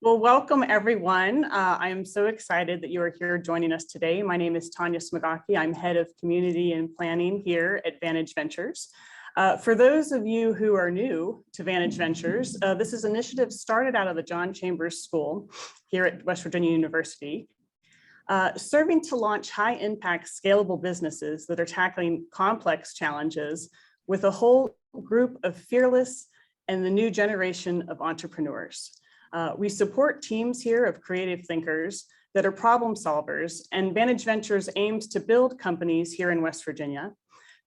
Well, welcome everyone. I am so excited that you are here joining us today. My name is Tanya Smagaki. I'm head of community and planning here at Vantage Ventures. For those of you who are new to Vantage Ventures, this is an initiative started out of the John Chambers School here at West Virginia University, serving to launch high impact scalable businesses that are tackling complex challenges with a whole group of fearless and the new generation of entrepreneurs. We support teams here of creative thinkers that are problem solvers, and Vantage Ventures aims to build companies here in West Virginia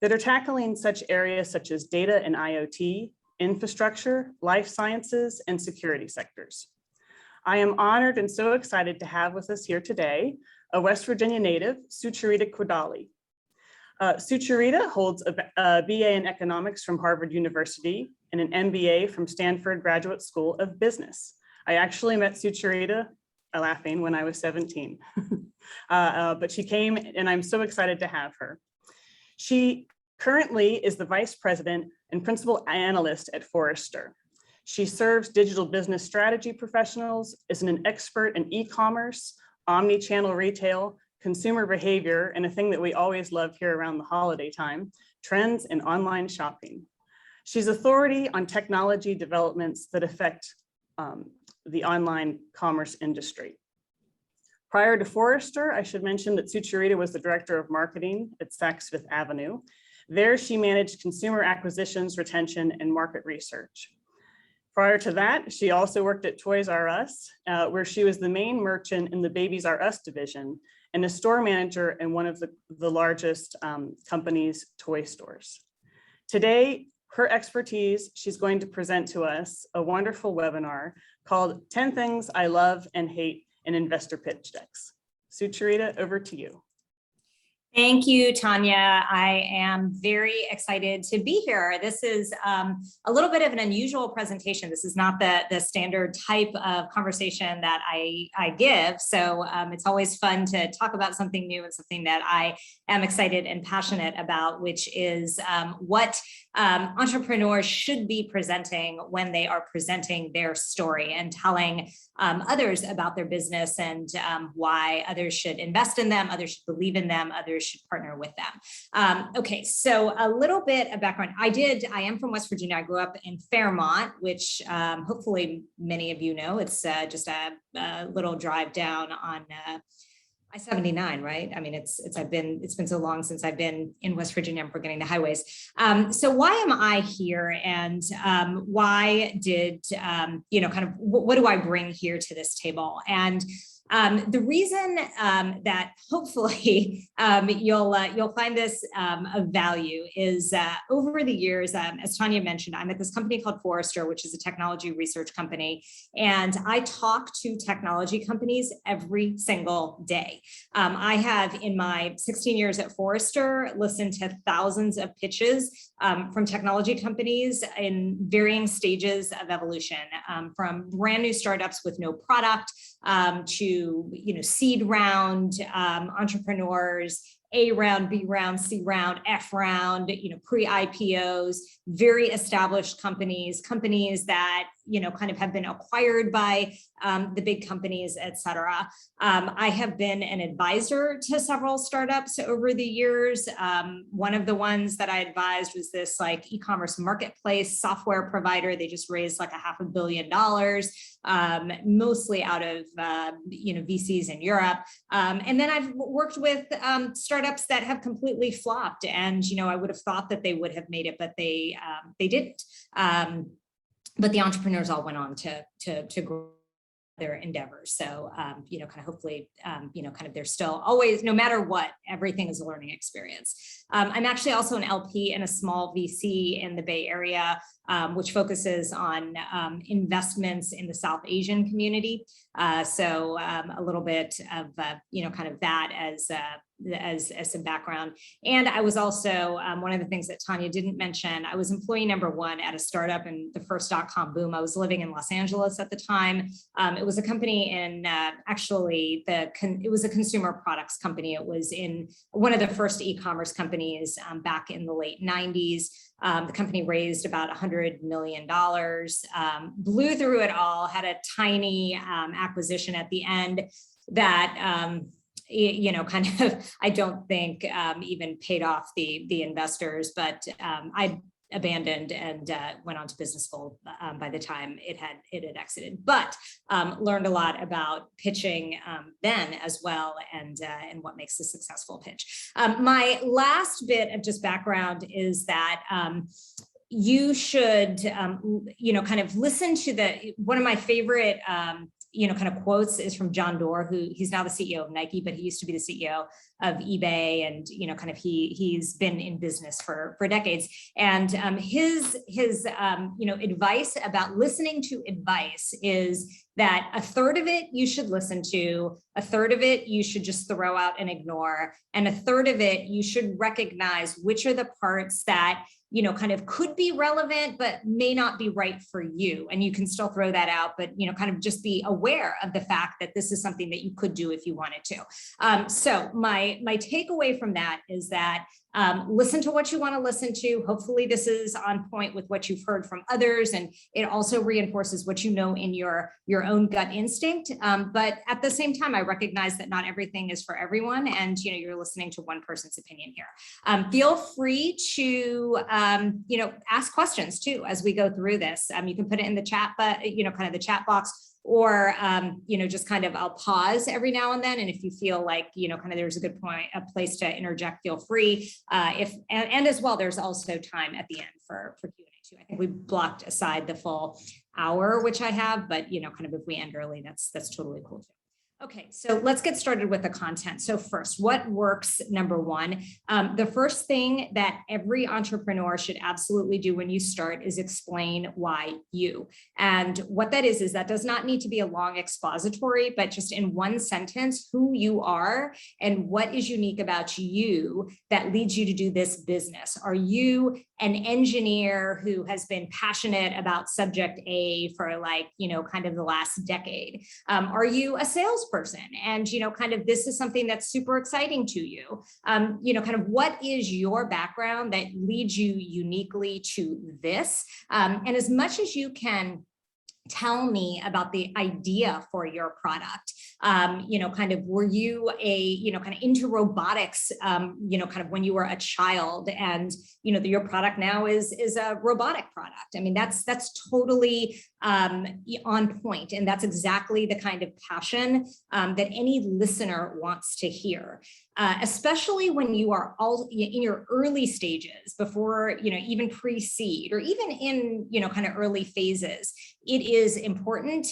that are tackling such areas such as data and IoT, infrastructure, life sciences, and security sectors. I am honored and so excited to have with us here today a West Virginia native, Sucharita Kodali. Sucharita holds a BA in economics from Harvard University and an MBA from Stanford Graduate School of Business. I actually met Sucharita laughing when I was 17, but she came and I'm so excited to have her. She currently is the vice president and principal analyst at Forrester. She serves digital business strategy professionals, is an expert in e-commerce, omni-channel retail, consumer behavior, and a thing that we always love here around the holiday time, trends in online shopping. She's authority on technology developments that affect the online commerce industry. Prior to Forrester, I should mention that Sucharita was the director of marketing at Saks Fifth Avenue. There, she managed consumer acquisitions, retention, and market research. Prior to that, she also worked at Toys R Us, where she was the main merchant in the Babies R Us division and a store manager in one of the largest company's toy stores. Today, her expertise, she's going to present to us a wonderful webinar called 10 Things I Love and Hate in Investor Pitch Decks. Sucharita, over to you. Thank you, Tanya. I am very excited to be here. This is a little bit of an unusual presentation. This is not the standard type of conversation that I give. So it's always fun to talk about something new and something that I am excited and passionate about, which is what entrepreneurs should be presenting when they are presenting their story and telling others about their business and why others should invest in them, others should believe in them, others should partner with them. Okay, so a little bit of background. I am from West Virginia. I grew up in Fairmont, which hopefully many of you know. It's just a little drive down on I-79, right? I mean, it's been so long since I've been in West Virginia. I'm forgetting the highways. So why am I here, and why did kind of what do I bring here to this table? And the reason that hopefully you'll find this of value is over the years, as Tanya mentioned, I'm at this company called Forrester, which is a technology research company, and I talk to technology companies every single day. I have, in my 16 years at Forrester, listened to thousands of pitches from technology companies in varying stages of evolution, from brand new startups with no product to seed round entrepreneurs, A round, B round, C round, F round, pre-IPOs, very established companies that kind of have been acquired by the big companies, et cetera. I have been an advisor to several startups over the years. One of the ones that I advised was this e-commerce marketplace software provider. They just raised like $500 million, mostly out of VCs in Europe. And then I've worked with startups that have completely flopped, and I would have thought that they would have made it, but they didn't. But the entrepreneurs all went on to grow their endeavors. So, kind of hopefully, kind of they're still always, no matter what, everything is a learning experience. I'm actually also an LP in a small VC in the Bay Area, which focuses on investments in the South Asian community. So a little bit of, kind of that as as some background. And I was also, one of the things that Tanya didn't mention, I was employee number one at a startup in the first .com boom. I was living in Los Angeles at the time. It was a company in, actually, it was a consumer products company. It was in one of the first e-commerce companies back in the late 90s. The company raised about $100 million, blew through it all, had a tiny acquisition at the end that, kind of, I don't think even paid off the investors, but I abandoned and went on to business school by the time it had exited, but learned a lot about pitching then as well, and what makes a successful pitch. My last bit of just background is that you should, kind of listen to one of my favorite kind of quotes is from John Doerr, he's now the CEO of Nike, but he used to be the CEO of eBay, and kind of he's been in business for decades. And his advice about listening to advice is that a third of it you should listen to, a third of it you should just throw out and ignore, and a third of it you should recognize which are the parts that kind of could be relevant, but may not be right for you. And you can still throw that out, but, kind of just be aware of the fact that this is something that you could do if you wanted to. So my takeaway from that is that listen to what you want to listen to. Hopefully this is on point with what you've heard from others, and it also reinforces what you know in your own gut instinct. But at the same time, I recognize that not everything is for everyone, and you're listening to one person's opinion here. Feel free to ask questions too as we go through this. You can put it in the chat, but kind of the chat box. Or, just kind of, I'll pause every now and then. And if you feel like, kind of there's a good point, a place to interject, feel free. And as well, there's also time at the end for Q&A too. I think we blocked aside the full hour, which I have, but, kind of if we end early, that's totally cool too. Okay, so let's get started with the content. So first, what works, number one? The first thing that every entrepreneur should absolutely do when you start is explain why you. And what that is that does not need to be a long expository, but just in one sentence, who you are and what is unique about you that leads you to do this business. Are you an engineer who has been passionate about subject A for kind of the last decade? Are you a salesperson and, kind of this is something that's super exciting to you? Kind of what is your background that leads you uniquely to this? And as much as you can tell me about the idea for your product. Kind of, were you kind of into robotics, kind of when you were a child, and, your product now is a robotic product. I mean, that's totally on point. And that's exactly the kind of passion that any listener wants to hear. Especially when you are all in your early stages before, even pre-seed or even in, kind of early phases, it is important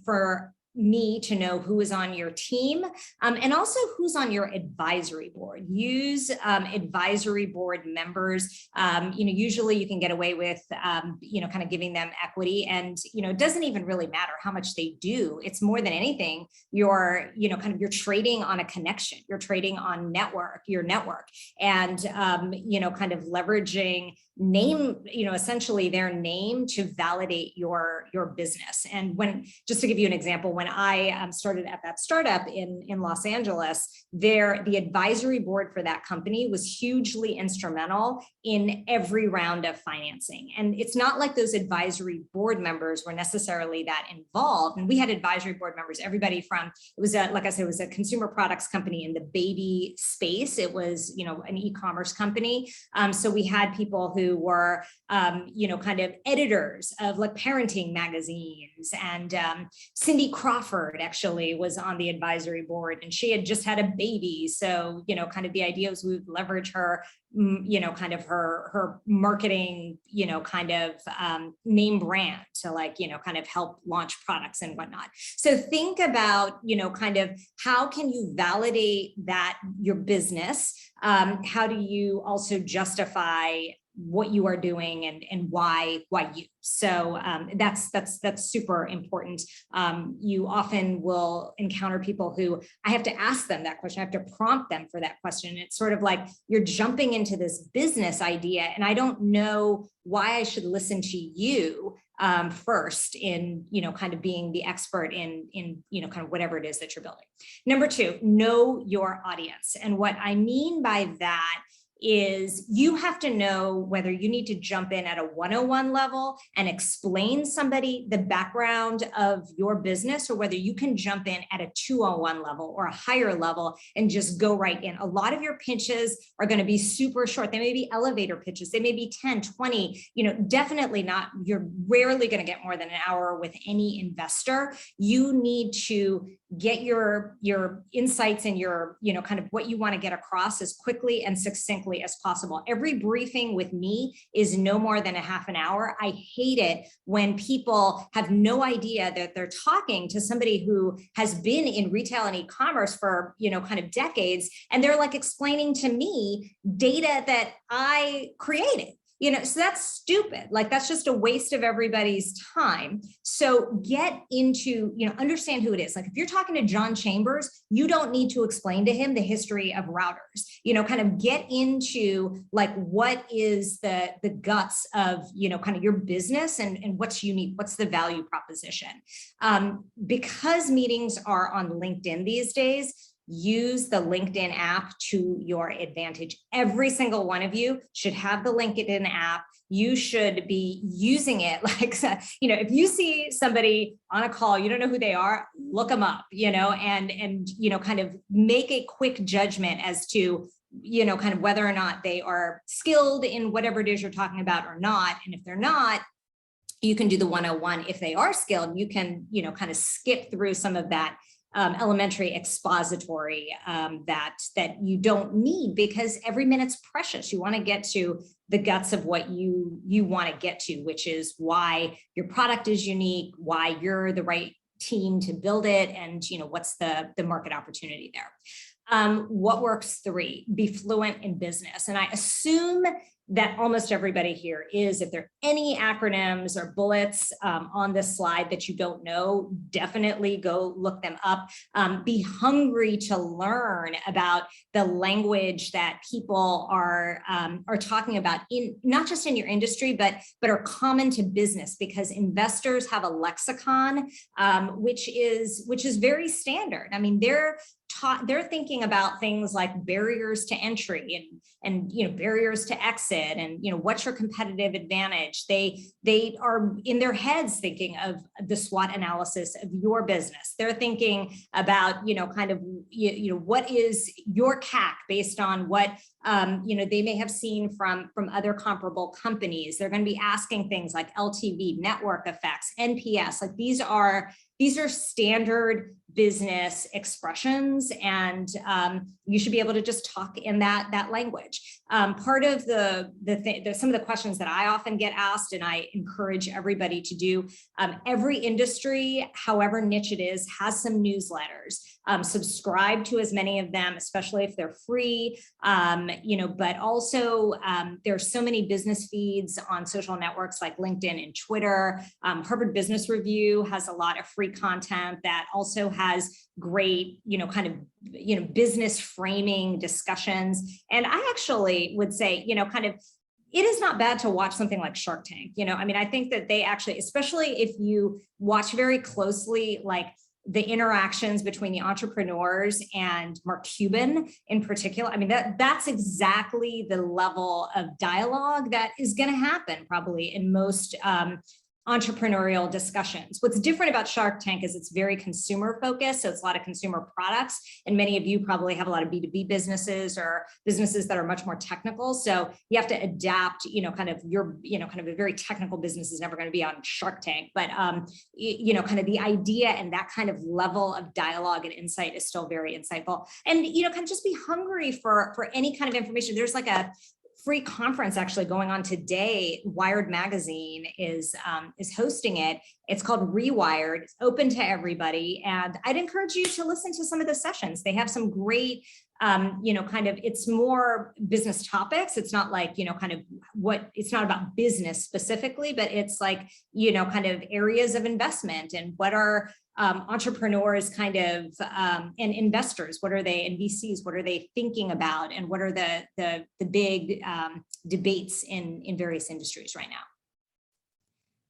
for me to know who is on your team and also who's on your advisory board. Use advisory board members. Usually you can get away with, kind of giving them equity, and, it doesn't even really matter how much they do. It's more than anything, you're trading on a connection. You're trading on your network, and, kind of leveraging essentially their name to validate your business. And just to give you an example, when I started at that startup in Los Angeles, the advisory board for that company was hugely instrumental in every round of financing. And it's not like those advisory board members were necessarily that involved. And we had advisory board members, everybody from, it was like I said, it was a consumer products company in the baby space. It was, an e-commerce company. So we had people who were, kind of editors of like parenting magazines, and Cindy Crawford actually was on the advisory board, and she had just had a baby. So, kind of the idea was we would leverage her, kind of her marketing, kind of name brand to kind of help launch products and whatnot. So think about, kind of how can you validate that your business? How do you also justify what you are doing and why you. So that's super important. You often will encounter people who I have to ask them that question. I have to prompt them for that question. It's sort of like you're jumping into this business idea and I don't know why I should listen to you first in, kind of being the expert in, kind of whatever it is that you're building. Number two, know your audience. And what I mean by that is you have to know whether you need to jump in at a 101 level and explain somebody the background of your business, or whether you can jump in at a 201 level or a higher level and just go right in. A lot of your pitches are going to be super short. They may be elevator pitches. They may be 10, 20, definitely not. You're rarely going to get more than an hour with any investor. You need to get your insights and your, kind of what you want to get across as quickly and succinctly as possible. Every briefing with me is no more than a half an hour. I hate it when people have no idea that they're talking to somebody who has been in retail and e-commerce for, kind of decades. And they're like explaining to me data that I created. So that's stupid. Like that's just a waste of everybody's time. So get into, understand who it is. Like if you're talking to John Chambers, you don't need to explain to him the history of routers, kind of get into like, what is the guts of, kind of your business and what's unique, what's the value proposition. Because meetings are on LinkedIn these days, use the LinkedIn app to your advantage. Every single one of you should have the LinkedIn app. You should be using it like, if you see somebody on a call, you don't know who they are, look them up, and kind of make a quick judgment as to, kind of whether or not they are skilled in whatever it is you're talking about or not. And if they're not, you can do the 101. If they are skilled, you can, kind of skip through some of that elementary expository that you don't need, because every minute's precious. You want to get to the guts of what you want to get to, which is why your product is unique, why you're the right team to build it, and what's the market opportunity there. What works? 3, be fluent in business. And I assume that almost everybody here is. If there are any acronyms or bullets on this slide that you don't know, definitely go look them up. Be hungry to learn about the language that people are talking about, in not just in your industry, but are common to business, because investors have a lexicon which is very standard. I mean, they're thinking about things like barriers to entry and barriers to exit, and what's your competitive advantage. They are in their heads thinking of the SWOT analysis of your business. They're thinking about kind of what is your CAC based on what they may have seen from other comparable companies. They're going to be asking things like LTV, network effects, NPS. Like these are standard business expressions, and you should be able to just talk in that language. Part of some of the questions that I often get asked, and I encourage everybody to do, every industry, however niche it is, has some newsletters. Subscribe to as many of them, especially if they're free. But also there's so many business feeds on social networks like LinkedIn and Twitter. Harvard Business Review has a lot of free content that also has great, kind of, business framing discussions. And I actually would say, kind of, it is not bad to watch something like Shark Tank. I mean, I think that they actually, especially if you watch very closely, like the interactions between the entrepreneurs and Mark Cuban in particular. I mean, that's exactly the level of dialogue that is going to happen probably in most entrepreneurial discussions. What's different about Shark Tank is it's very consumer focused. So it's a lot of consumer products. And many of you probably have a lot of B2B businesses or businesses that are much more technical. So you have to adapt, kind of your, kind of a very technical business is never going to be on Shark Tank. But, kind of the idea and that kind of level of dialogue and insight is still very insightful. And, kind of just be hungry for any kind of information. There's like a free conference actually going on today. Wired Magazine is hosting it. It's called Rewired. It's open to everybody. And I'd encourage you to listen to some of the sessions. They have some great kind of, it's more business topics. It's not like, kind of it's not about business specifically, but it's like, kind of areas of investment and what are entrepreneurs kind of, and investors, what are they, and VCs, what are they thinking about? And what are the big debates in various industries right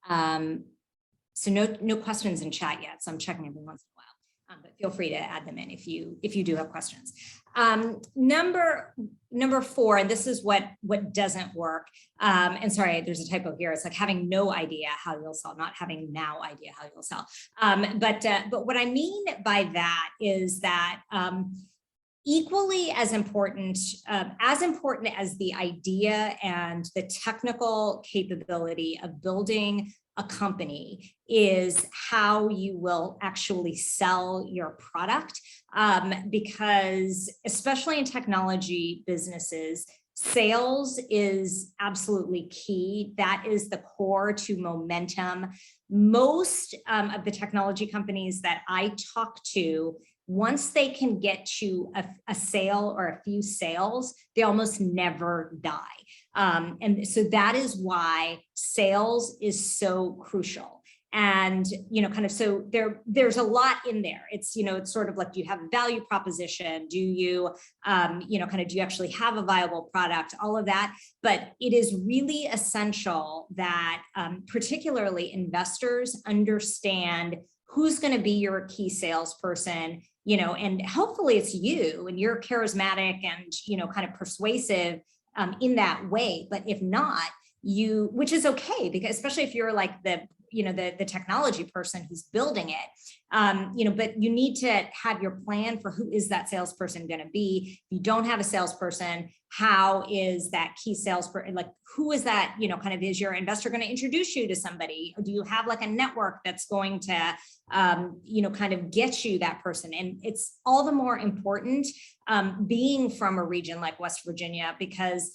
now? So no questions in chat yet. So I'm checking every once in a while, but feel free to add them in if you do have questions. Number 4, and this is what doesn't work. And sorry, there's a typo here. It's like having no idea how you'll sell, not having now idea how you'll sell. But what I mean by that is that equally as important as the idea and the technical capability of building a company is how you will actually sell your product. Because especially in technology businesses, sales is absolutely key. That is the core to momentum. Most of the technology companies that I talk to, once they can get to a sale or a few sales, they almost never die. And so that is why sales is so crucial. And, kind of, so there's a lot in there. It's, it's sort of like, do you have a value proposition? Do you, kind of, do you actually have a viable product? All of that. But it is really essential that particularly investors understand who's going to be your key salesperson, and hopefully it's you and you're charismatic and, kind of persuasive in that way. But if not, which is okay, because especially if you're like the technology person who's building it, but you need to have your plan for who is that salesperson going to be. If you don't have a salesperson, how is that key salesperson, like who is that, kind of, is your investor going to introduce you to somebody? Or do you have like a network that's going to, kind of get you that person? And it's all the more important being from a region like West Virginia, because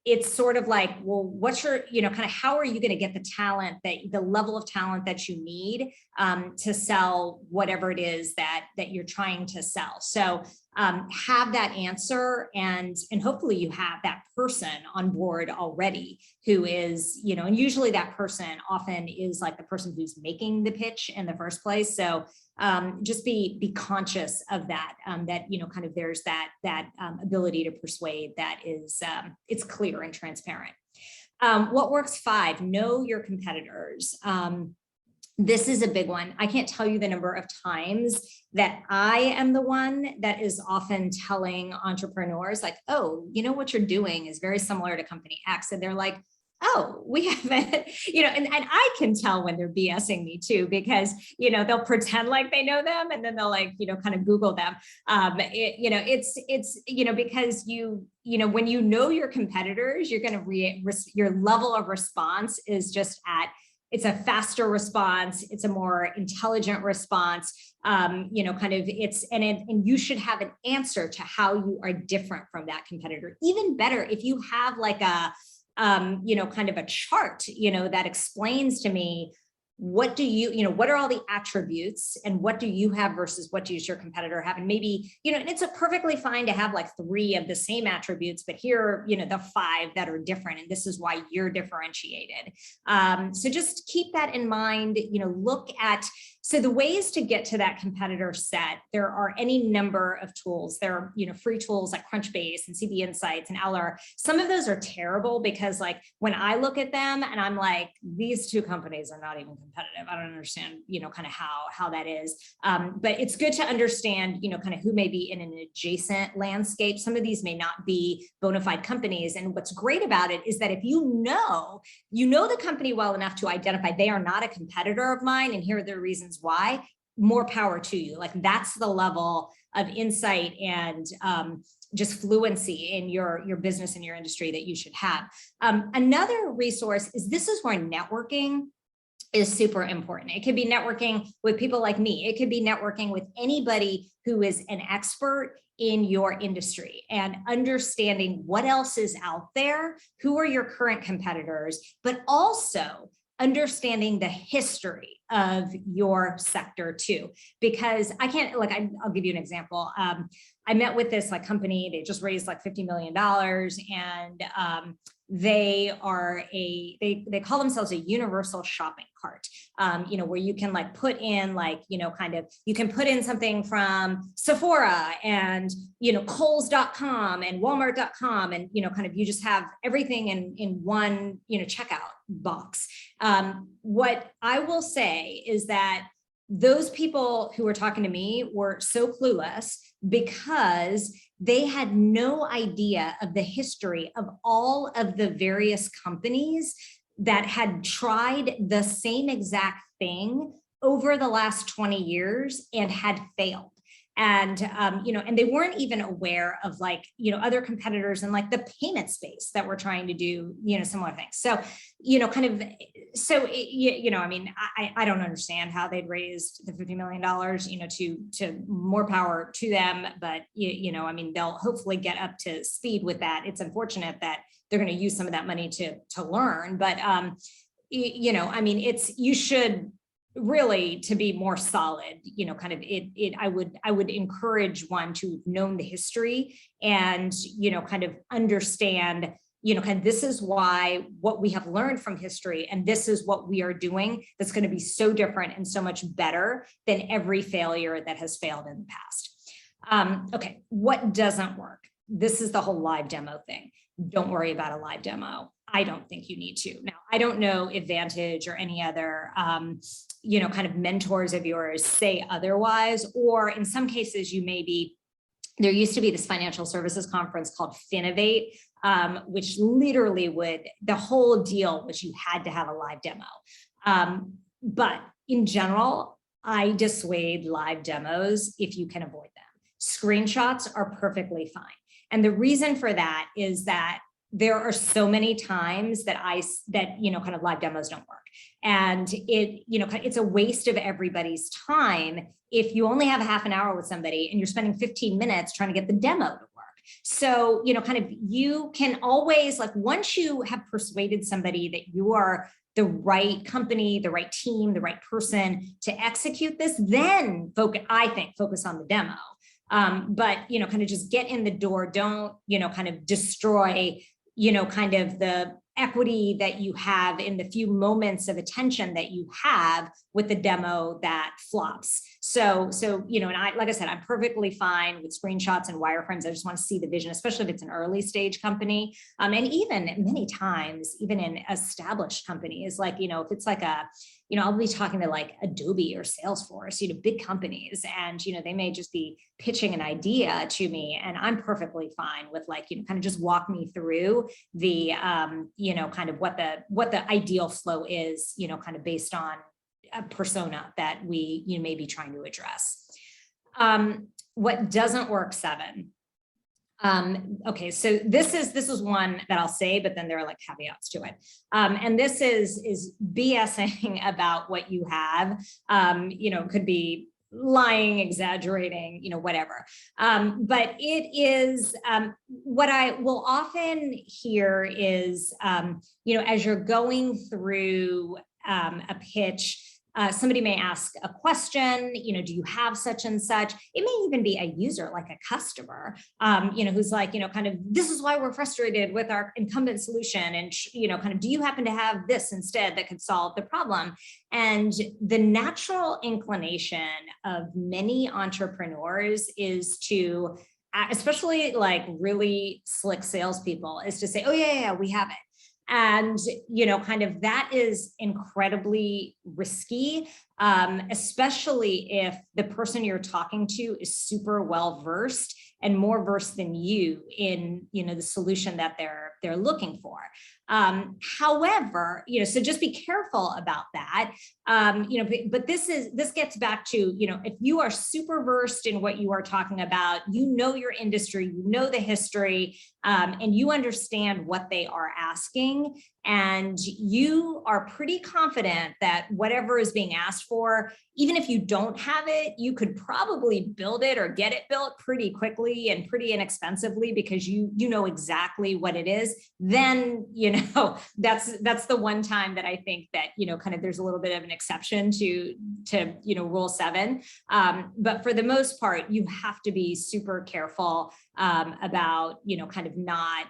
it's sort of like, well, what's your, kind of, how are you going to get the talent, the level of talent that you need to sell whatever it is that you're trying to sell? So have that answer, and hopefully you have that person on board already who is, and usually that person often is like the person who's making the pitch in the first place. So just be conscious of that, that, kind of, there's that ability to persuade that is, it's clear and transparent. What works? 5, know your competitors. This is a big one. I can't tell you the number of times that I am the one that is often telling entrepreneurs like, oh, what you're doing is very similar to company X. And they're like, oh, we haven't, and I can tell when they're BSing me too, because, they'll pretend like they know them and then they'll like, kind of Google them. It's because when you know your competitors, you're going to, your level of response is just it's a faster response. It's a more intelligent response. Kind of, and you should have an answer to how you are different from that competitor. Even better if you have like a, kind of a chart, that explains to me, what do you, what are all the attributes and what do you have versus what does your competitor have? And maybe, and it's perfectly fine to have like 3 of the same attributes, but here, the 5 that are different. And this is why you're differentiated. So just keep that in mind, look at, so the ways to get to that competitor set, there are any number of tools. There are, free tools like Crunchbase and CB Insights and Eller. Some of those are terrible because like when I look at them and I'm like, these 2 companies are not even competitive. I don't understand, kind of how that is. But it's good to understand, kind of who may be in an adjacent landscape. Some of these may not be bona fide companies. And what's great about it is that if you know the company well enough to identify they are not a competitor of mine, and here are the reasons why, more power to you. Like that's the level of insight and just fluency in your business and your industry that you should have. Another resource is, this is where networking is super important. It could be networking with people like me. It could be networking with anybody who is an expert in your industry and understanding what else is out there, who are your current competitors, but also understanding the history of your sector too, because I can't, like, I'll give you an example. I met with this like company, they just raised like $50 million, and they call themselves a universal shopping cart, where you can like put in like, you can put in something from Sephora and, Kohl's.com and Walmart.com, and, you just have everything in one, checkout box. What I will say is that those people who were talking to me were so clueless because they had no idea of the history of all of the various companies that had tried the same exact thing over the last 20 years and had failed. And, and they weren't even aware of like, other competitors in like the payment space that were trying to do, similar things. So, I mean, I don't understand how they'd raised the $50 million, to more power to them, but, I mean, they'll hopefully get up to speed with that. It's unfortunate that they're going to use some of that money to learn, but, I mean, you should really, to be more solid, I would encourage one to have known the history and, kind of understand, this is why what we have learned from history, and this is what we are doing that's going to be so different and so much better than every failure that has failed in the past. Okay, what doesn't work? This is the whole live demo thing. Don't worry about a live demo. I don't think you need to. Now, I don't know if Vantage or any other, kind of mentors of yours say otherwise, or in some cases you may be, there used to be this financial services conference called Finovate, which literally the whole deal was you had to have a live demo. But in general, I dissuade live demos if you can avoid them. Screenshots are perfectly fine. And the reason for that is that there are so many times that kind of live demos don't work. And it's a waste of everybody's time if you only have a half an hour with somebody and you're spending 15 minutes trying to get the demo to work. So, you can always, like, once you have persuaded somebody that you are the right company, the right team, the right person to execute this, then focus on the demo. But, kind of just get in the door. Don't, kind of destroy, kind of the equity that you have in the few moments of attention that you have with the demo that flops. So, and like I said, I'm perfectly fine with screenshots and wireframes. I just want to see the vision, especially if it's an early stage company. And even many times, even in established companies, like, if it's like I'll be talking to like Adobe or Salesforce, big companies, and, they may just be pitching an idea to me, and I'm perfectly fine with like, kind of just walk me through the, kind of what the ideal flow is, kind of based on a persona that we may be trying to address. What doesn't work, 7. Okay, so this is one that I'll say, but then there are like caveats to it. And this is BSing about what you have, could be lying, exaggerating, whatever. But it is, what I will often hear is, as you're going through a pitch, somebody may ask a question, do you have such and such? It may even be a user, like a customer, who's like, kind of, this is why we're frustrated with our incumbent solution. And, kind of, do you happen to have this instead that could solve the problem? And the natural inclination of many entrepreneurs is to, especially like really slick salespeople, is to say, oh yeah, we have it. And, kind of that is incredibly risky, especially if the person you're talking to is super well-versed and more versed than you in, the solution that they're looking for. However, so just be careful about that. But this gets back to, if you are super versed in what you are talking about, your industry, the history, and you understand what they are asking, and you are pretty confident that whatever is being asked for, even if you don't have it, you could probably build it or get it built pretty quickly and pretty inexpensively because you know exactly what it is, then, that's the one time that I think that, kind of there's a little bit of an exception to rule 7. But for the most part, you have to be super careful about, kind of not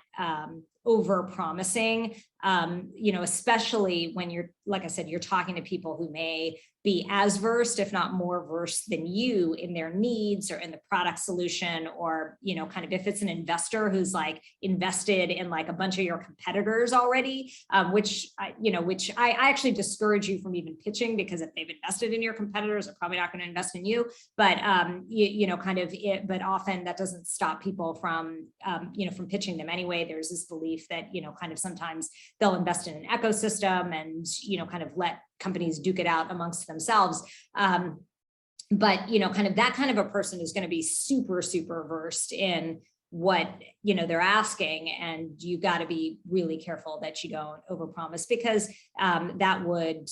over promising, especially when you're, like I said, you're talking to people who may be as versed, if not more versed than you in their needs or in the product solution, or, kind of if it's an investor who's like invested in like a bunch of your competitors already, which I actually discourage you from even pitching, because if they've invested in your competitors, they're probably not going to invest in you. But, but often that doesn't stop people from, from pitching them anyway. There's this belief that, kind of sometimes they'll invest in an ecosystem and, kind of let companies duke it out amongst themselves. But, kind of that kind of a person is going to be super, super versed in what, they're asking. And you got to be really careful that you don't overpromise, because that would,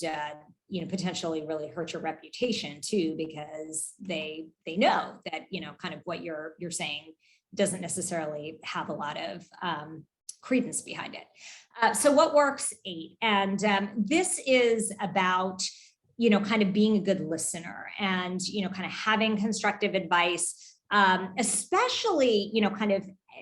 potentially really hurt your reputation too, because they know that, kind of what you're saying doesn't necessarily have a lot of credence behind it. So what works 8? And this is about, kind of being a good listener and, kind of having constructive advice, especially,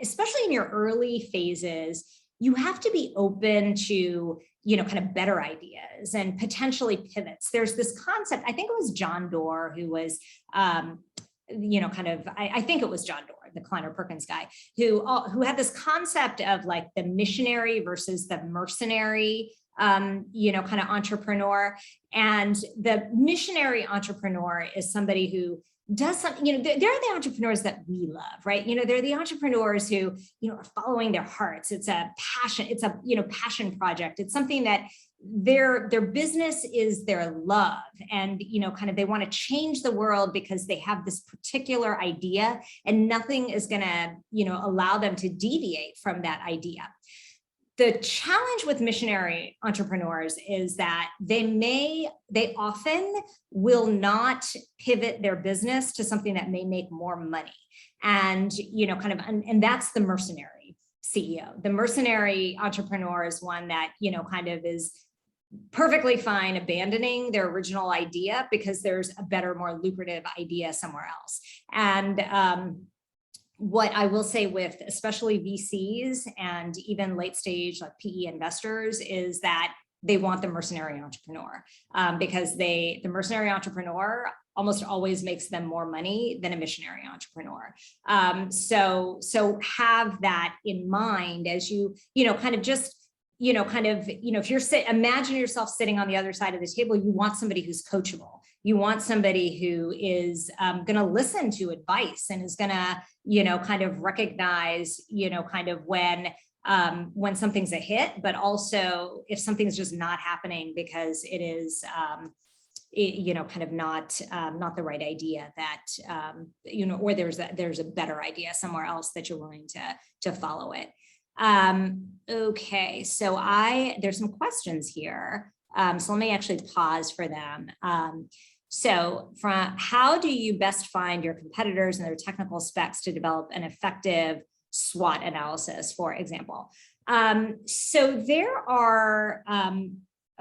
especially in your early phases. You have to be open to, kind of better ideas and potentially pivots. There's this concept, I think it was John Doerr who was, I think it was John Doerr, the Kleiner Perkins guy, who had this concept of like the missionary versus the mercenary, kind of entrepreneur. And the missionary entrepreneur is somebody who does something, they're the entrepreneurs that we love, right? They're the entrepreneurs who, are following their hearts. It's a passion. It's a, passion project. It's something that their business is their love, and, kind of, they want to change the world because they have this particular idea, and nothing is going to, allow them to deviate from that idea. The challenge with missionary entrepreneurs is that they often will not pivot their business to something that may make more money. And, and that's the mercenary CEO. The mercenary entrepreneur is one that, kind of is perfectly fine abandoning their original idea because there's a better, more lucrative idea somewhere else. And, what I will say with especially VCs and even late stage like PE investors is that they want the mercenary entrepreneur, because the mercenary entrepreneur almost always makes them more money than a missionary entrepreneur. So have that in mind as you, kind of just, if you're imagine yourself sitting on the other side of the table, you want somebody who's coachable. You want somebody who is going to listen to advice and is going to, kind of recognize, kind of when something's a hit, but also if something's just not happening because it is, kind of not the right idea that, or there's a better idea somewhere else that you're willing to follow it. Okay, so there's some questions here. So let me actually pause for them. So how do you best find your competitors and their technical specs to develop an effective SWOT analysis, for example? So there are,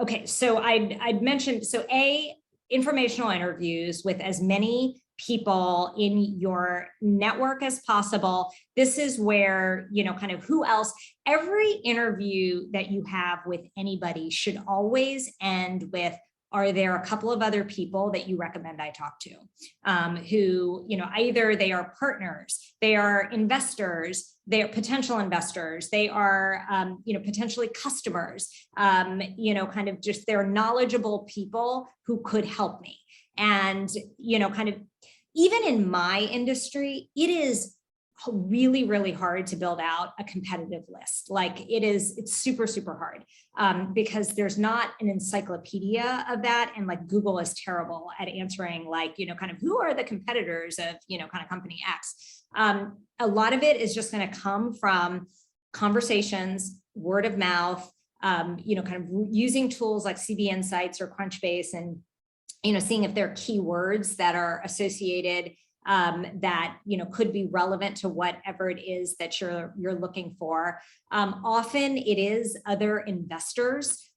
okay, so I'd mentioned, so informational interviews with as many people in your network as possible. This is where, kind of who else, every interview that you have with anybody should always end with, are there a couple of other people that you recommend I talk to, who, either they are partners, they are investors, they are potential investors, they are, potentially customers, kind of just they're knowledgeable people who could help me. And, kind of even in my industry, it is really, really hard to build out a competitive list. Like it's super, super hard, because there's not an encyclopedia of that. And like Google is terrible at answering like, kind of who are the competitors of, kind of company X. A lot of it is just going to come from conversations, word of mouth, kind of using tools like CB Insights or Crunchbase and, seeing if there are keywords that are associated that, could be relevant to whatever it is that you're looking for. Often it is other investors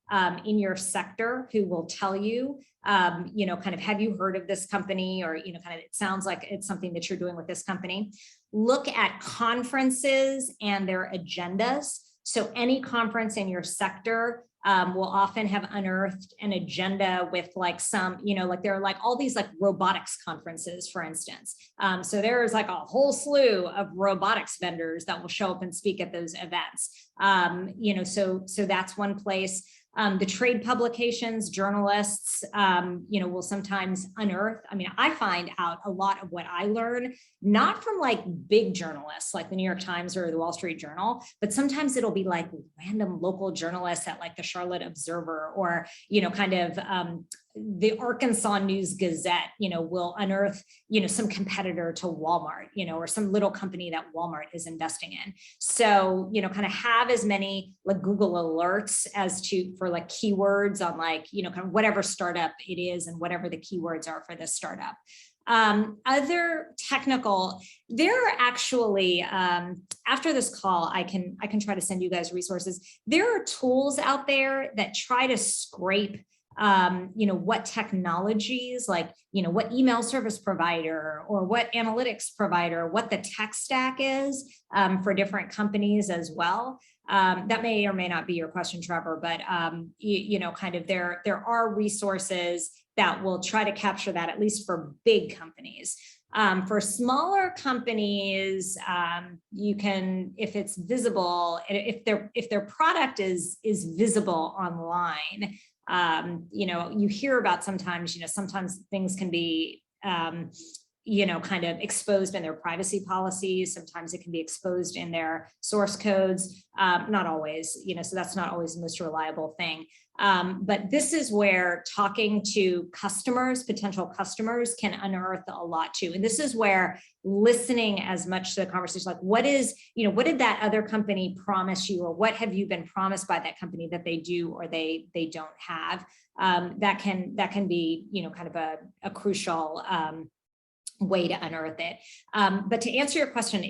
in your sector who will tell you, kind of, have you heard of this company? Or, kind of, it sounds like it's something that you're doing with this company. Look at conferences and their agendas. So any conference in your sector will often have unearthed an agenda with like some, like there are like all these like robotics conferences, for instance. So there's like a whole slew of robotics vendors that will show up and speak at those events. So that's one place. The trade publications, journalists, will sometimes unearth. I mean, I find out a lot of what I learn, not from like big journalists like the New York Times or the Wall Street Journal, but sometimes it'll be like random local journalists at like the Charlotte Observer or, kind of the Arkansas News Gazette, will unearth, some competitor to Walmart, or some little company that Walmart is investing in. So, kind of have as many like Google alerts for like keywords on like, kind of whatever startup it is and whatever the keywords are for this startup. Other technical, there are actually, after this call, I can try to send you guys resources. There are tools out there that try to scrape what technologies, like, what email service provider or what analytics provider, what the tech stack is for different companies as well. That may or may not be your question, Trevor, but, kind of there are resources that will try to capture that, at least for big companies. For smaller companies, you can, if it's visible, if their product is visible online, you hear about sometimes things can be, kind of exposed in their privacy policies. Sometimes it can be exposed in their source codes. Not always, so that's not always the most reliable thing. But this is where talking to customers, potential customers, can unearth a lot too. And this is where listening as much to the conversation, like what did that other company promise you, or what have you been promised by that company that they do or they don't have? That can be, kind of a crucial way to unearth it. But to answer your question,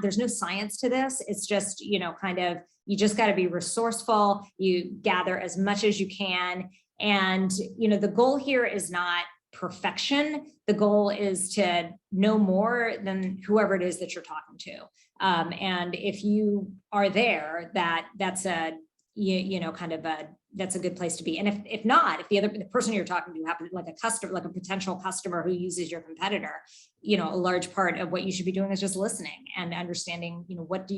there's no science to this. It's just, kind of, you just got to be resourceful. You gather as much as you can. And, the goal here is not perfection. The goal is to know more than whoever it is that you're talking to. And if you are there, that's a, kind of that's a good place to be. And if not, if the person you're talking to happens like a customer, like a potential customer who uses your competitor, a large part of what you should be doing is just listening and understanding, what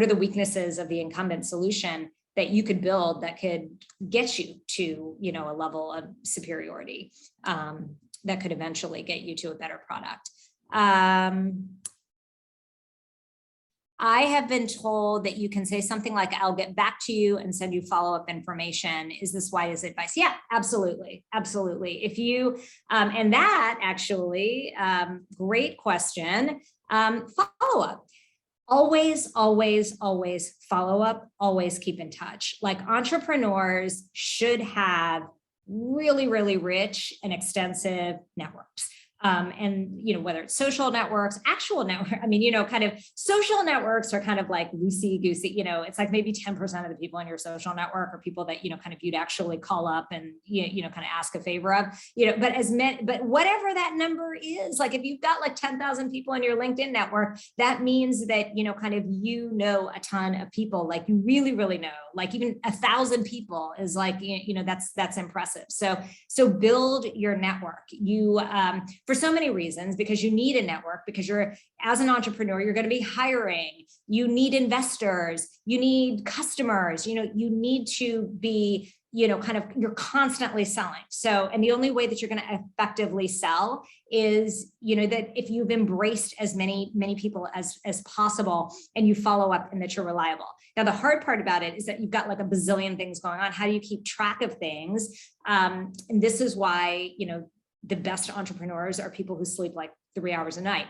are the weaknesses of the incumbent solution that you could build that could get you to, a level of superiority that could eventually get you to a better product. I have been told that you can say something like, I'll get back to you and send you follow-up information. Is this wise advice? Yeah, absolutely. Absolutely. If you, and that actually, great question, follow-up. Always, always, always follow up, always keep in touch. Like entrepreneurs should have really, really rich and extensive networks. And, whether it's social networks, actual network, I mean, kind of social networks are kind of like loosey-goosey, it's like maybe 10% of the people in your social network are people that, kind of you'd actually call up and, kind of ask a favor of, but whatever that number is, like if you've got like 10,000 people in your LinkedIn network, that means that, kind of, a ton of people, like you really, really know, like even 1,000 people is like, that's impressive. So build your network. For so many reasons, because you need a network, because as an entrepreneur, you're going to be hiring, you need investors, you need customers, you need to be, you're constantly selling. So, and the only way that you're going to effectively sell is, that if you've embraced as many people as possible and you follow up and that you're reliable. Now, the hard part about it is that you've got like a bazillion things going on. How do you keep track of things? And this is why, the best entrepreneurs are people who sleep like 3 hours a night.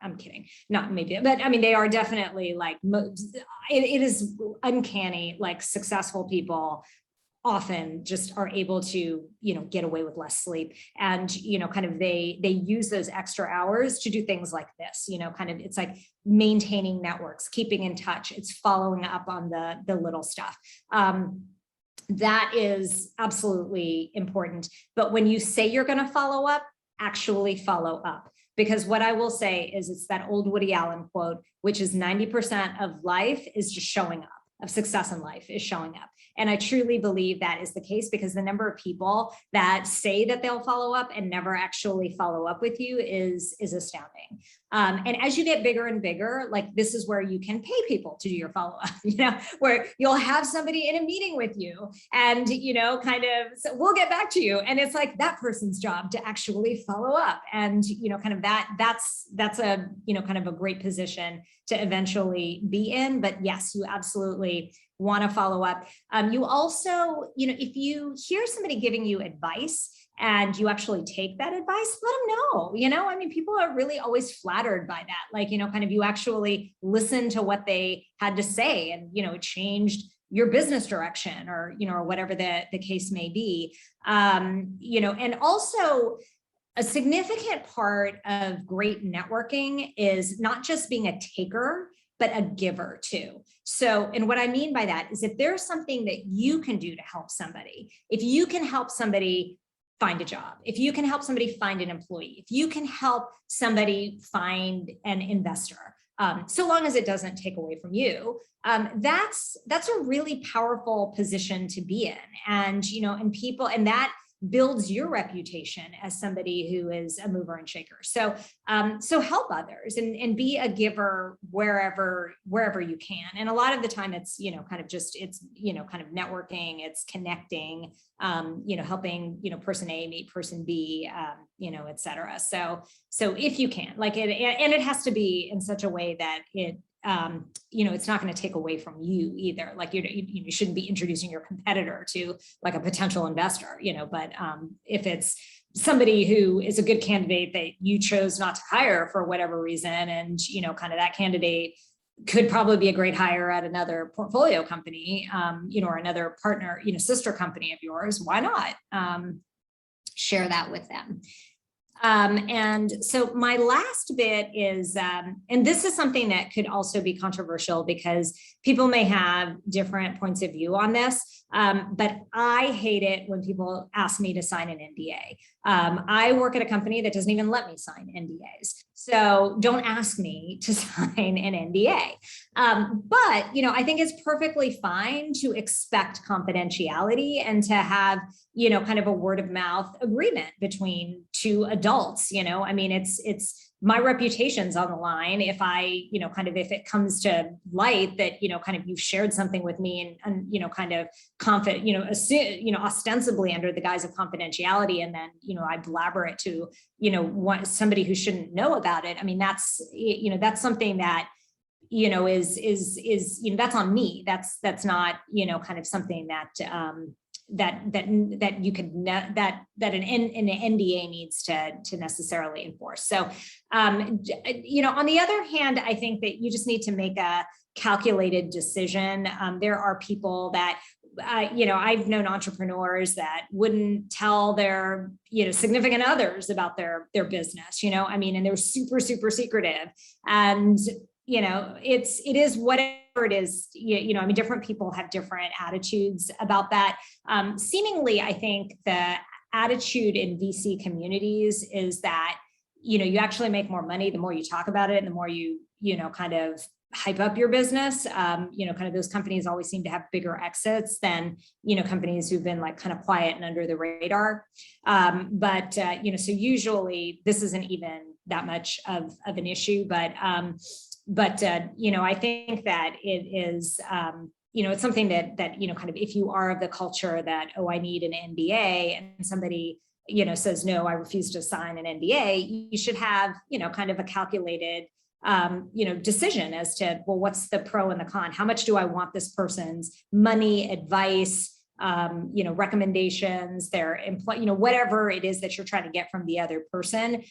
I'm kidding, not maybe, but I mean, they are definitely like, it is uncanny, like successful people often just are able to, get away with less sleep. And, kind of they use those extra hours to do things like this, kind of, it's like maintaining networks, keeping in touch. It's following up on the little stuff. That is absolutely important. But when you say you're going to follow up, actually follow up. Because what I will say is it's that old Woody Allen quote, which is 90% of life is just showing up, of success in life is showing up. And I truly believe that is the case, because the number of people that say that they'll follow up and never actually follow up with you is astounding. And as you get bigger and bigger, like this is where you can pay people to do your follow-up, where you'll have somebody in a meeting with you and, kind of, so we'll get back to you. And it's like that person's job to actually follow up. And, kind of that's a, kind of a great position to eventually be in. But yes, you absolutely want to follow up. You also, if you hear somebody giving you advice and you actually take that advice, let them know, I mean, people are really always flattered by that. Like, kind of you actually listen to what they had to say and, it changed your business direction or, or whatever the case may be. And also, a significant part of great networking is not just being a taker, but a giver too. So, and what I mean by that is if there's something that you can do to help somebody, if you can help somebody find a job, if you can help somebody find an employee, if you can help somebody find an investor, so long as it doesn't take away from you, that's a really powerful position to be in. And, and people, and that builds your reputation as somebody who is a mover and shaker. So, so help others and be a giver wherever you can. And a lot of the time it's, kind of just, it's, kind of networking, it's connecting, helping, person A meet person B, et cetera. So if you can, like it, and it has to be in such a way that it, it's not going to take away from you either. Like you shouldn't be introducing your competitor to like a potential investor, but if it's somebody who is a good candidate that you chose not to hire for whatever reason, and, kind of that candidate could probably be a great hire at another portfolio company, or another partner, sister company of yours, why not share that with them? And so my last bit is, and this is something that could also be controversial because people may have different points of view on this, but I hate it when people ask me to sign an NDA. I work at a company that doesn't even let me sign NDAs. So don't ask me to sign an NDA. But, I think it's perfectly fine to expect confidentiality and to have, kind of a word of mouth agreement between two adults. I mean, it's my reputation's on the line. If I, kind of, if it comes to light that, kind of you've shared something with me and kind of confident, ostensibly under the guise of confidentiality, and then, I blabber it to, somebody who shouldn't know about it. I mean, that's, that's something that, is that's on me. That's not, kind of something that, that you could that an NDA needs to necessarily enforce. So, on the other hand, I think that you just need to make a calculated decision. There are people that, I've known entrepreneurs that wouldn't tell their, significant others about their business, I mean, and they're super, super secretive. And, it is whatever it is, I mean, different people have different attitudes about that. Seemingly, I think the attitude in VC communities is that, you actually make more money the more you talk about it and the more you, kind of hype up your business. Kind of those companies always seem to have bigger exits than, companies who've been like kind of quiet and under the radar. But so usually this isn't even that much of an issue, but I think that it is, it's something that, kind of, if you are of the culture that, oh, I need an NDA, and somebody, says, no, I refuse to sign an NDA, you should have, kind of a calculated, decision as to, well, what's the pro and the con? How much do I want this person's money, advice, you know, recommendations, their you know, whatever it is that you're trying to get from the other person,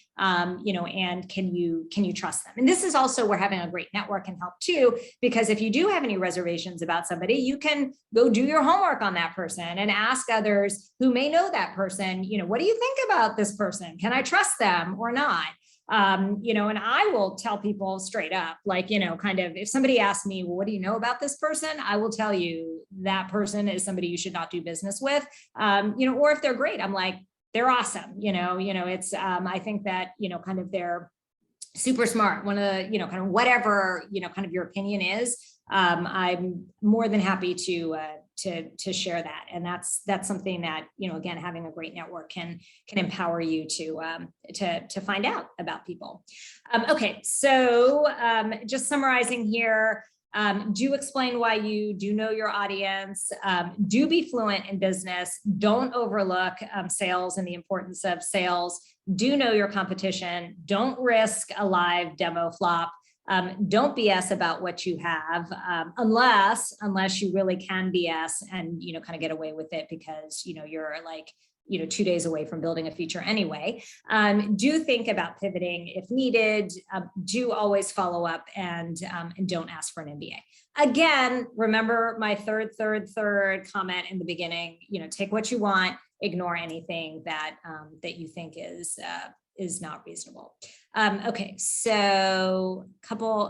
you know, and can you trust them? And this is also where having a great network can help too, because if you do have any reservations about somebody, you can go do your homework on that person and ask others who may know that person, you know, what do you think about this person? Can I trust them or not? You know, and I will tell people straight up, like, you know, kind of, if somebody asks me, well, what do you know about this person? I will tell you that person is somebody you should not do business with. You know, or if they're great, I'm like, they're awesome. You know, it's, I think that, you know, kind of they're super smart. One of the, you know, kind of whatever, you know, kind of your opinion is, I'm more than happy to share that. And that's something that, you know, again, having a great network can empower you to find out about people. Okay, so just summarizing here, do explain why you do know your audience, do be fluent in business, don't overlook sales and the importance of sales, do know your competition, don't risk a live demo flop. Don't BS about what you have, unless you really can BS and, you know, kind of get away with it because, you know, you're like, you know, 2 days away from building a feature anyway. Do think about pivoting if needed. Do always follow up and don't ask for an MBA. Again, remember my third comment in the beginning, you know, take what you want, ignore anything that you think is not reasonable. Okay, so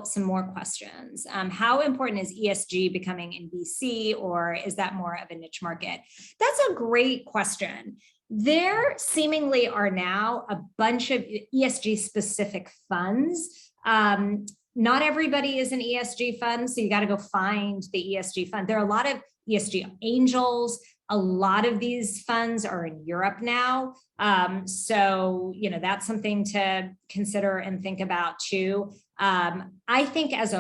some more questions. How important is ESG becoming in VC, or is that more of a niche market? That's a great question. There seemingly are now a bunch of ESG specific funds. Not everybody is an ESG fund, so you got to go find the ESG fund. There are a lot of ESG angels. A lot of these funds are in Europe now. So, you know, that's something to consider and think about too. I think as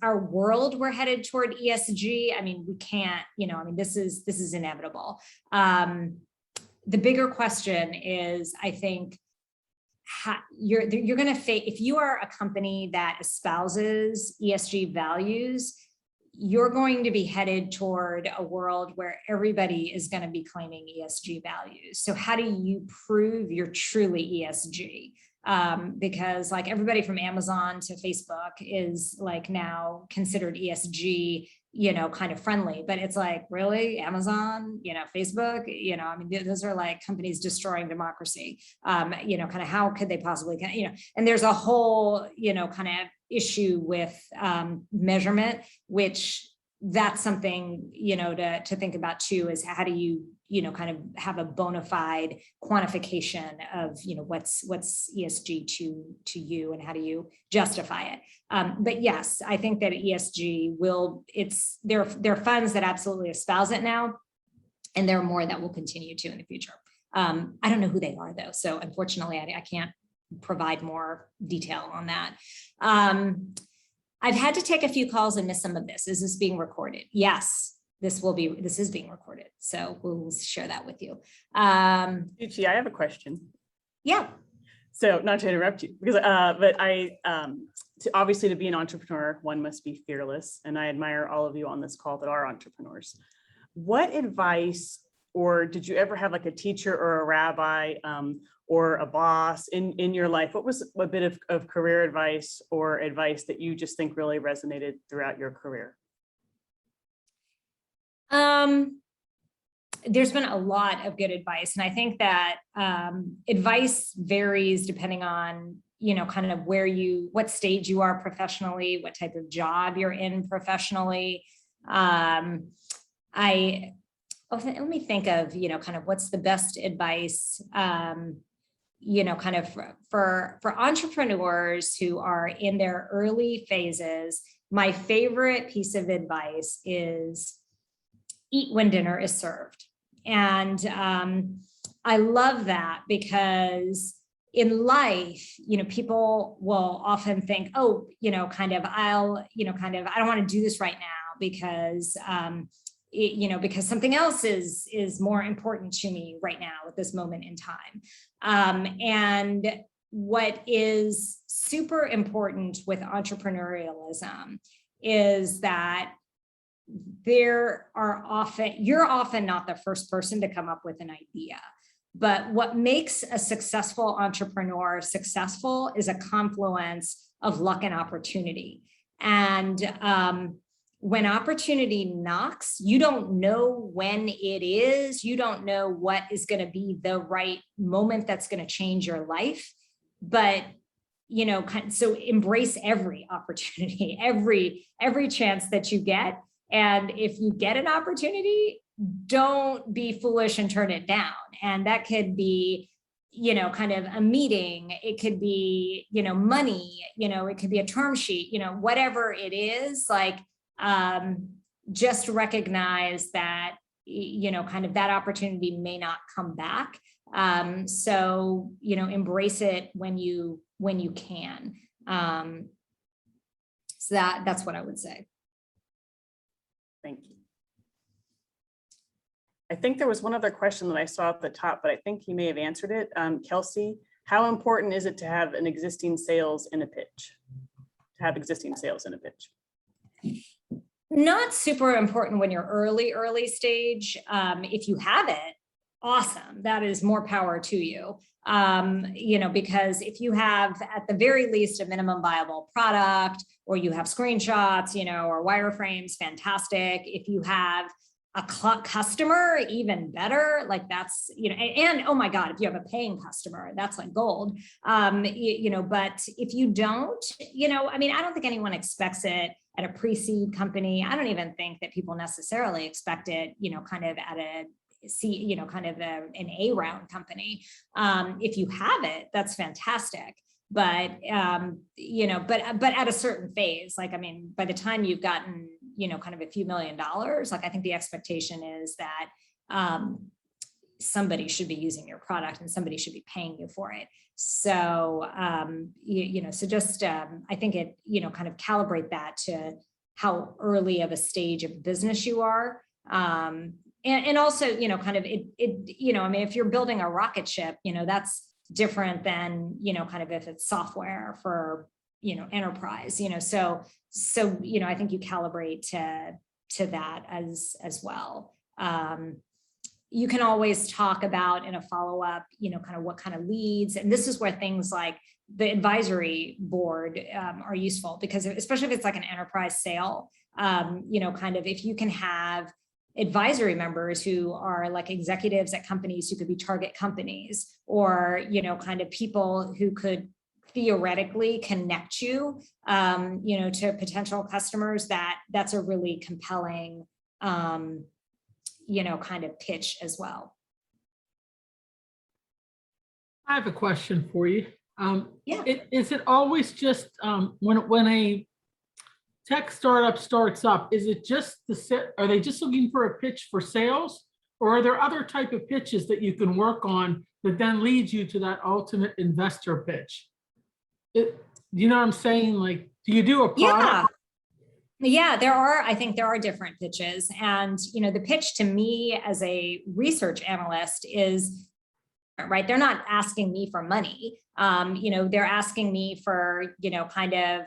our world, we're headed toward ESG. I mean, we can't, you know, I mean, this is inevitable. The bigger question is, I think, you're going to face, if you are a company that espouses ESG values, you're going to be headed toward a world where everybody is going to be claiming ESG values. So how do you prove you're truly ESG? Because like everybody from Amazon to Facebook is like now considered ESG, you know, kind of friendly, but it's like, really, Amazon, you know, Facebook, you know, I mean, those are like companies destroying democracy. You know, kind of how could they possibly, you know, and there's a whole, you know, kind of issue with measurement, which that's something, you know, to think about too, is how do you, you know, kind of have a bona fide quantification of, you know, what's ESG to you and how do you justify it? But yes, I think that ESG there are funds that absolutely espouse it now, and there are more that will continue to in the future. I don't know who they are though, so unfortunately I can't provide more detail on that. I've had to take a few calls and miss some of this. Is this being recorded? Yes, this is being recorded. So we'll share that with you. Suchi, I have a question. Yeah. So not to interrupt you, because but obviously to be an entrepreneur, one must be fearless. And I admire all of you on this call that are entrepreneurs. What advice, or did you ever have like a teacher or a rabbi or a boss in your life? What was a bit of career advice or advice that you just think really resonated throughout your career? There's been a lot of good advice. And I think that advice varies depending on, you know, kind of what stage you are professionally, what type of job you're in professionally. Let me think of, you know, kind of what's the best advice, you know, kind of for entrepreneurs who are in their early phases. My favorite piece of advice is eat when dinner is served. And I love that because in life, you know, people will often think, oh, you know, kind of, I don't want to do this right now because, you know, because something else is more important to me right now at this moment in time. And what is super important with entrepreneurialism is that you're often not the first person to come up with an idea. But what makes a successful entrepreneur successful is a confluence of luck and opportunity. And when opportunity knocks, you don't know when it is. You don't know what is going to be the right moment that's going to change your life. But so embrace every opportunity, every chance that you get. And if you get an opportunity, don't be foolish and turn it down. And that could be, kind of a meeting. It could be, money, it could be a term sheet, whatever it is, like, just recognize that, kind of that opportunity may not come back. So, embrace it when you can. So that's what I would say. Thank you. I think there was one other question that I saw at the top, but I think you may have answered it. Kelsey, how important is it to have an existing sales in a pitch? To have existing sales in a pitch? Not super important when you're early stage. If you have it, awesome. That is more power to you. Because if you have at the very least a minimum viable product, or you have screenshots, or wireframes, fantastic. If you have a customer, even better. Like that's, and oh my God, if you have a paying customer, that's like gold. But if you don't, I don't think anyone expects it at a pre-seed company. I don't even think that people necessarily expect it, kind of at a an A round company. If you have it, that's fantastic. But, but at a certain phase, like, by the time you've gotten, kind of a few $1 million, like, I think the expectation is that somebody should be using your product and somebody should be paying you for it. So, so just, I think it, kind of calibrate that to how early of a stage of business you are. And also, kind of if you're building a rocket ship, that's different than, kind of if it's software for, enterprise, so, I think you calibrate to that as well. You can always talk about in a follow-up, kind of what kind of leads, and this is where things like the advisory board are useful, because especially if it's like an enterprise sale, kind of if you can have advisory members who are like executives at companies who could be target companies, or, kind of people who could theoretically connect you, to potential customers, that's a really compelling, kind of pitch as well. I have a question for you. Yeah. Is it always just when a tech startup starts up, is it just are they just looking for a pitch for sales, or are there other type of pitches that you can work on that then leads you to that ultimate investor pitch? You know what I'm saying? Like, do you do a product? Yeah, I think there are different pitches. And, the pitch to me as a research analyst is, right, they're not asking me for money. They're asking me for, kind of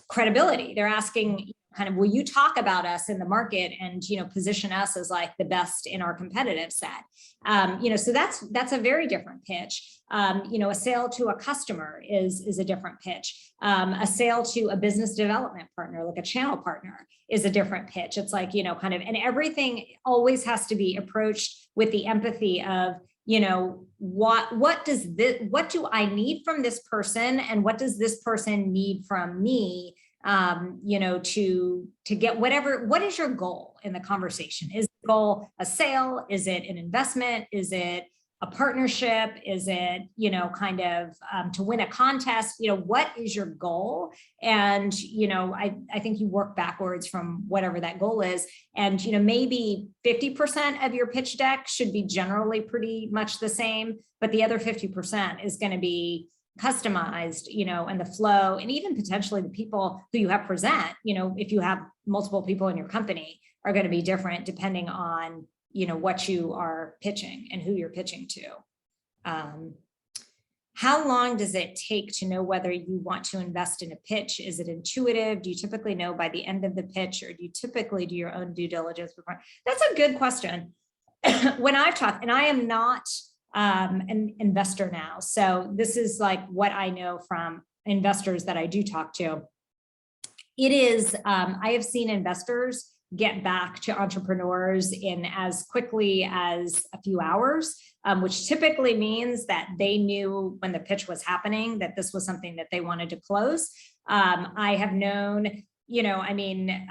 credibility. They're asking kind of, will you talk about us in the market and, position us as like the best in our competitive set? So that's a very different pitch. A sale to a customer is a different pitch. A sale to a business development partner, like a channel partner, is a different pitch. It's like, kind of, and everything always has to be approached with the empathy of, what do I need from this person, and what does this person need from me, to get whatever. What is your goal in the conversation? Is the goal a sale? Is it an investment? Is it a partnership? Is it, kind of to win a contest? What is your goal? And, I think you work backwards from whatever that goal is. And, maybe 50% of your pitch deck should be generally pretty much the same, but the other 50% is going to be customized, and the flow, and even potentially the people who you have present, if you have multiple people in your company, are going to be different depending on, what you are pitching and who you're pitching to. how long does it take to know whether you want to invest in a pitch? Is it intuitive? Do you typically know by the end of the pitch, or do you typically do your own due diligence before? That's a good question. When I've talked, and I am not an investor now, so this is like what I know from investors that I do talk to. It is, I have seen investors get back to entrepreneurs in as quickly as a few hours, which typically means that they knew when the pitch was happening that this was something that they wanted to close. I have known, I mean,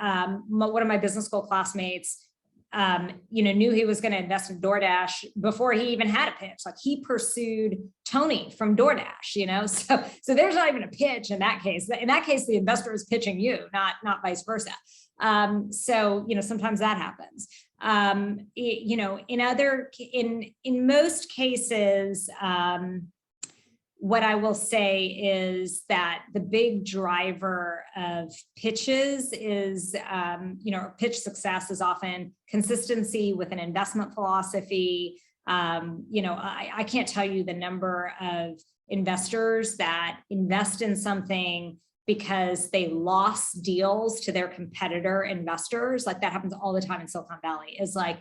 one of my business school classmates, knew he was going to invest in DoorDash before he even had a pitch. Like, he pursued Tony from DoorDash, so there's not even a pitch in that case. In that case, the investor is pitching you, not vice versa. So, sometimes that happens. In most cases, what I will say is that the big driver of pitches is, pitch success is often consistency with an investment philosophy. I can't tell you the number of investors that invest in something because they lost deals to their competitor investors. Like, that happens all the time in Silicon Valley. Is like,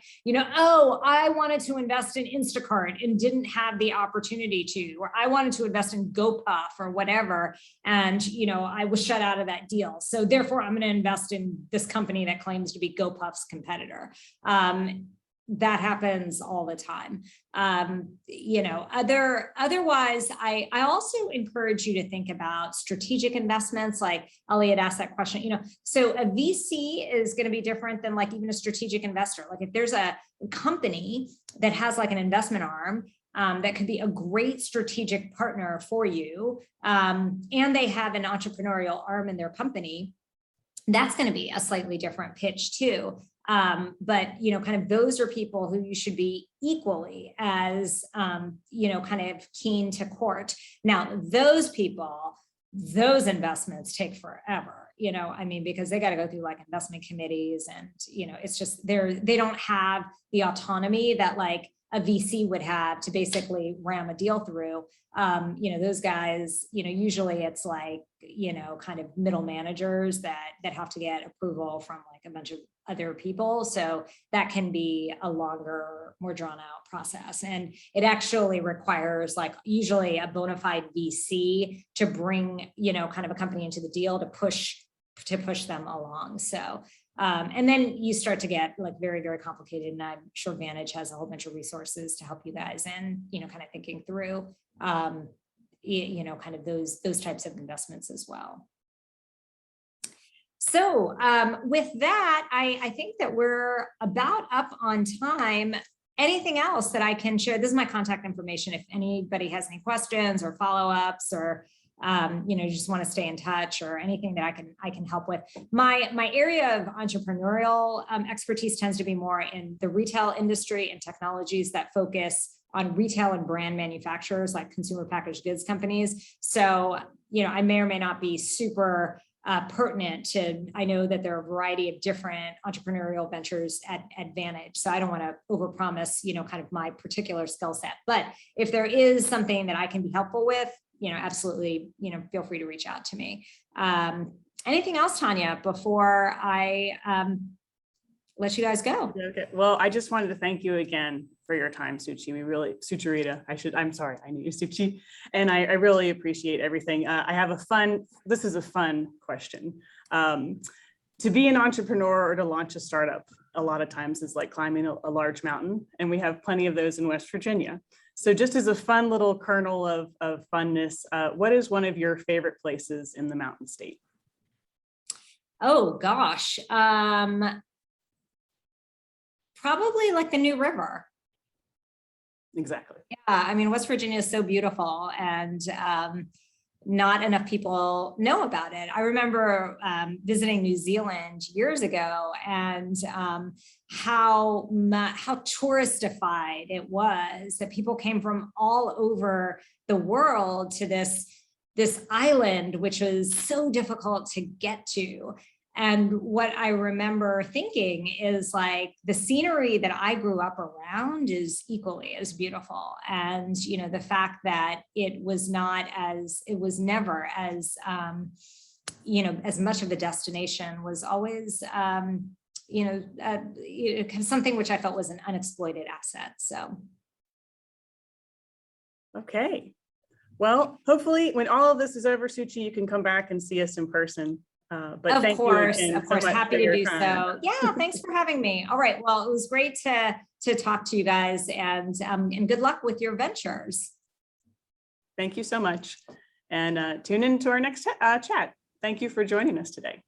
oh, I wanted to invest in Instacart and didn't have the opportunity to, or I wanted to invest in GoPuff or whatever, and I was shut out of that deal. So therefore, I'm going to invest in this company that claims to be GoPuff's competitor. That happens all the time. Otherwise, I also encourage you to think about strategic investments. Like Elliot asked that question, so a VC is going to be different than like even a strategic investor. Like, if there's a company that has like an investment arm, that could be a great strategic partner for you, and they have an entrepreneurial arm in their company, that's going to be a slightly different pitch too. But, kind of those are people who you should be equally as, kind of keen to court. Now, those people, those investments take forever, because they got to go through like investment committees, and, it's just, they don't have the autonomy that like a VC would have to basically ram a deal through. Those guys, usually it's like, kind of middle managers that have to get approval from like a bunch of other people. So that can be a longer, more drawn out process. And it actually requires like usually a bona fide VC to bring, kind of a company into the deal to push them along. So, and then you start to get like very, very complicated. And I'm sure Vantage has a whole bunch of resources to help you guys in, kind of thinking through, kind of those types of investments as well. So with that, I think that we're about up on time. Anything else that I can share? This is my contact information. If anybody has any questions or follow-ups, or you just want to stay in touch, or anything that I can help with. My area of entrepreneurial expertise tends to be more in the retail industry and technologies that focus on retail and brand manufacturers, like consumer packaged goods companies. So, I may or may not be super pertinent to, I know that there are a variety of different entrepreneurial ventures at Vantage. So I don't want to overpromise, kind of my particular skill set. But if there is something that I can be helpful with, absolutely, feel free to reach out to me. Anything else, Tanya, before I let you guys go? Okay. Well, I just wanted to thank you again for your time, Sucharita. I'm sorry, I knew you, Suchi. And I really appreciate everything. This is a fun question. To be an entrepreneur or to launch a startup, a lot of times is like climbing a large mountain, and we have plenty of those in West Virginia. So just as a fun little kernel of funness, what is one of your favorite places in the Mountain State? Oh gosh, probably like the New River. Exactly. Yeah, West Virginia is so beautiful, and not enough people know about it. I remember visiting New Zealand years ago, and how touristified it was, that people came from all over the world to this island, which was so difficult to get to. And what I remember thinking is like the scenery that I grew up around is equally as beautiful. And, you know, the fact that it was never as, you know, as much of a destination was always, you know, something which I felt was an unexploited asset. So. Okay. Well, hopefully when all of this is over, Suchi, you can come back and see us in person. But Of thank course, you again of course, so much happy for to your do time. so. Yeah, thanks for having me. All right, well, it was great to talk to you guys, and good luck with your ventures. Thank you so much. And tune in to our next chat. Thank you for joining us today.